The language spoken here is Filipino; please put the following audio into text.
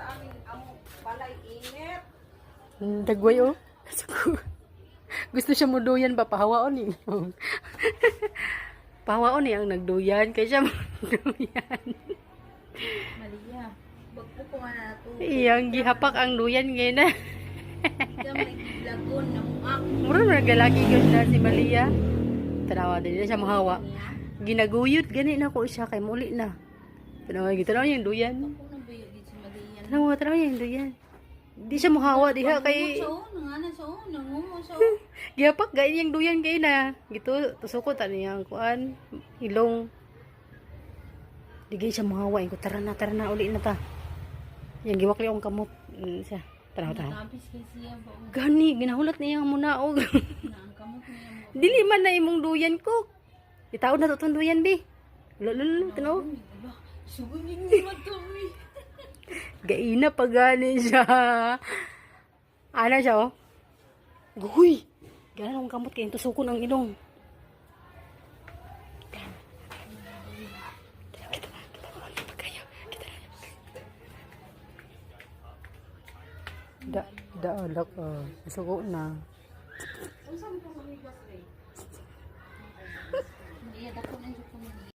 sa amin ang balay init. Dagway oh. Gusto siya mo duyan pa pahawaon ni. Pahawaon ni ang nagduyan kay siya mo duyan. Malia, bagpo ko nga na to. Iyang gihapak ang duyan ngayon na. Ikaw may lagon na muak. Mura nagalaki yun na si Malia. Tanawa din siya mahawa. Ginaguyod gani na ko siya kay muli na. Tanawa yung duyan. Ako na ba yun si Malia? Tanawa yung duyan. Di siya mahawa diha kay Nangungo sa gihapak gay yung duyan kay na. Gito tusukot ani yang kuan ilong. Digay siya mahawa ko tara na uli na ta. Yang giwakli ang kamot siya. Tara. Tapos kasi siya ba? Gani ginahulat niya ang munaog. Ang kamot niya mo. Dili man na imong duyan ko. Itaon na to tong duyan bi. Lolo tanaw. Sugunin ni matuloy. Gaina pa gani siya. Ana siya oh. Guy. Gana ang kamot kay tusukon ang ilong. Alak sugo na. Hindi, dako na yung